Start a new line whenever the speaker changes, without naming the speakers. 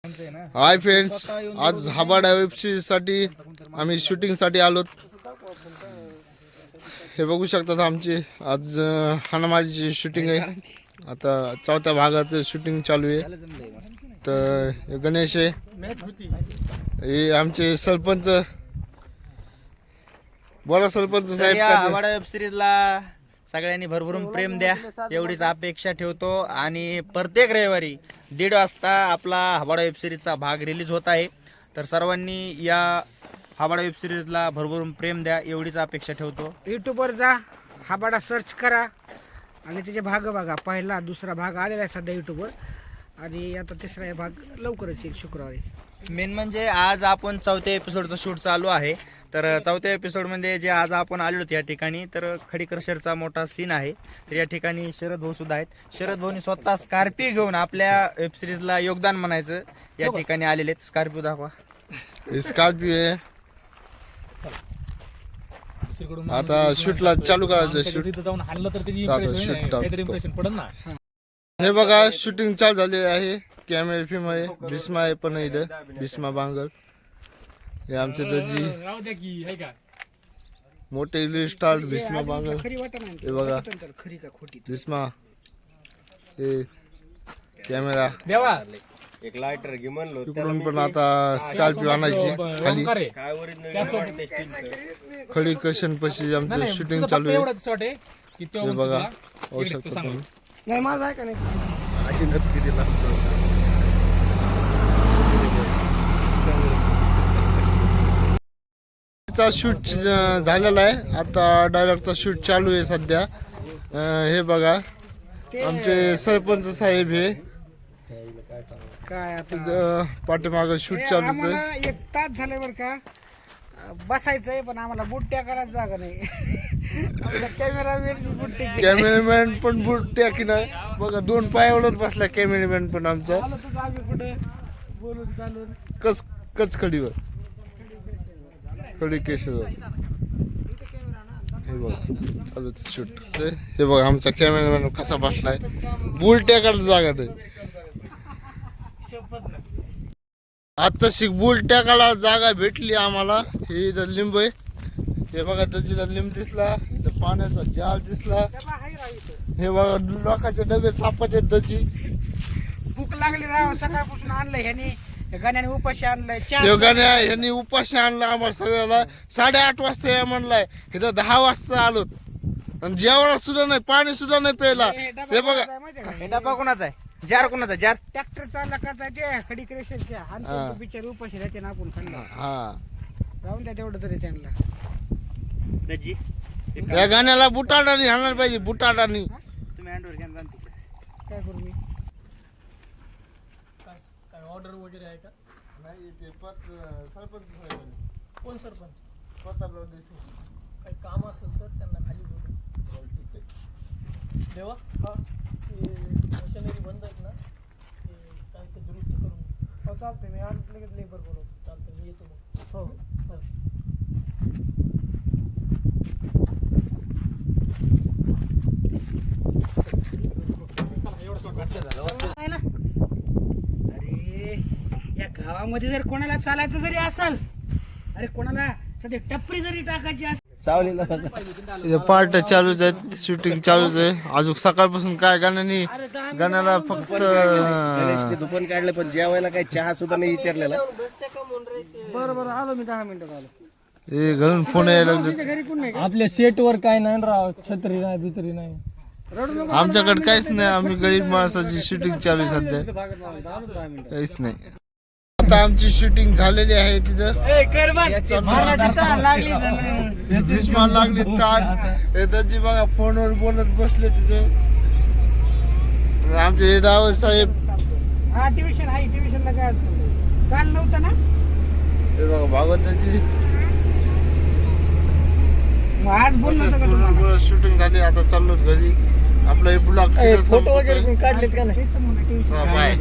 Hi friends, आज हाबाडा web series साठी आम्ही शूटिंग साठी आलो. हे बघू शकतात आमची आज हनुमानची शूटिंग आहे. आता चौथ्या भागाचं शूटिंग चालू आहे. तर गणेश आहे, हे आमचे सरपंच. बोला सरपंच साहेब.
हाबाडा वेब सिरीजला सगळ्यांनी भरभरून प्रेम द्या एवढीच अपेक्षा ठेवतो. आणि प्रत्येक रविवारी 1:30 वाजता आपला हाबाडा वेब सिरीजचा भाग रिलीज होत आहे. तर सर्वांनी या हाबाडा वेब सिरीजला भरभरून प्रेम द्या एवढीच अपेक्षा ठेवतो.
यूट्यूबवर जा, हाबाडा सर्च करा आणि त्याचे भाग बघा. पहिला दुसरा भाग आलेला आहे सध्या यूट्यूबवर आणि आता तिसरा भाग लवकरच येईल शुक्रवारी.
मेन म्हणजे आज आपण 4थ्या एपिसोडचं शूट चालू आहे. तर 4थ्या एपिसोडमध्ये जे आज आपण आलेलो या ठिकाणी, तर खडी क्रशरचा मोठा सीन आहे. तर या ठिकाणी शरद भाऊ सुद्धा आहेत. शरद भाऊनी स्वतः स्कॉर्पिओ घेऊन आपल्या वेब सिरीजला योगदान म्हणायचं या ठिकाणी आलेले आहेत. स्कॉर्पिओ दाखवा.
स्कॉर्पिओ आहे. आता शूटला चालू करायचं. शूट
जाऊन हाणलं तर त्याची इम्प्रेशन पडत ना.
हे बघा शूटिंग चालू झाली आहे. कॅमेरा फिल्म आहे. भीष्मा आहे पण इथं भीष्मा बांगर. हे आमचे दजी
राहू द्या की आहे का
मोठे इलिश स्टार भीष्मा बांगर.
खरी वाटत नाही
हे बघा
खरी का खोटी.
भीष्मा. हे कॅमेरा
देवा
एक लायटर घे म्हणलो.
तिकडून पण आता स्कॉर्पिओ आणायची खाली. खडी कशन पशी आमचं शूटिंग चालू आहे.
एवढंच शॉट आहे की
हे
तो
बघा होऊ शकतो तुम्ही.
नाही माझा आहे का नाही.
शूट झालेला आहे. आता डायरेक्टचा शूट चालू आहे सध्या. हे बघा आमचे सरपंच साहेब हे
काय आता
पाठीमाग शूट चालूच आहे.
आम्हाला 1 तास झाले बरं का बसायचंय, पण आम्हाला बुट्ट्या करायला जागा नाही. आपला कॅमेरामॅन बुट्टे
कॅमेरामॅन पण बुट्ट्या की नाही बघा. 2 पायावरच बसला कॅमेरामॅन पण आमचा.
आलो तर आम्ही कुठे बोलून चालून
कच खडीवर खडी केशवर. हे बघा चालूच शूट. हे बघा आमचा कॅमेरामॅन कसा बसलाय. बुलट्याकडे जागा नाही. आता बुलट्याकडे जागा भेटली आम्हाला. हे इथं लिंब आहे. हे बघा त्याची लिंब दिसला. इथं पाण्याचा जार दिसला. हे बघा लोकांचे डबे सापाचे त्याची.
भूक लागली राव, सकाळपासून आणलंय ह्यानी. गाण्याने उपाशी आणलंय.
योगाने यांनी उपाशी आणलं आम्हाला सगळ्याला. 8:30 वाजता या म्हणलाय. इथं 10 वाजता आलो आणि जेवण सुद्धा नाही, पाणी सुद्धा नाही प्यायला. हे बघा
हे डबा कोणाचा आहे? जार कोणाचा? जार
ट्रॅक्टर चालला का ते खडी क्रेशरच्या आणि बिचार उपाशी राहते ना आपण खाल्ला.
हा
राहून द्या तेवढं तरी त्यांना.
दजी
या गाण्याला बुटाडानी हाणणार पाहिजे. बुटाडानी
तुम्ही हँडवर घ्या ना.
काय करू मी.
काय ऑर्डर वगैरे आहे का?
नाही ते सरपंच
कोण सरपंच?
काही
काम असेल तर त्यांना खाली बोलू. देवा हा मशिनरी बंद आहेत ना, ते काय ते दुरुस्त करून.
हो चालतंय, मी आज लगेच लेबर बोलवतो.
चालतं, मी येतो मग.
हो अरे या गावामध्ये जर कोणाला चालायचं जरी असेल, अरे कोणाला सध्या टपरी जरी टाकायची असेल,
पार्ट चालूच आहेत. शूटिंग चालूच आहे. अजून सकाळपासून काय गाण्याला फक्त
दुकान काढलं पण जेवायला काही चहा सुद्धा नाही विचारलेला.
बरं आलो मी 10 मिनिटात आलो.
हे घरून फोन यायला लागले.
घरी कोण नाही का?
आपल्या सेटवर काय नाही राव, छत्री नाही बित्री नाही.
आमच्याकडे काहीच नाही. आम्ही गरीब माणसाची शूटिंग चालू आहे सध्या.
आलो 10 मिनिटं.
काहीच नाही. आता आमची शूटिंग झालेली आहे. तिथं भीष्मा लागली ताण. त्याची बघा फोनवर बोलत बसले तिथे आमचे रावत साहेब.
हा ट्युशन आहे, ट्युशनला काय अडचण नाही. काल नव्हतं ना.
हे बघा भागवताची
मग आज बोललो होतो का तुम्हाला?
शूटिंग झाली. आता चाललो घरी. आपला हे ब्लॉग
फोटो वगैरे काढलेत का नाही?
बाय.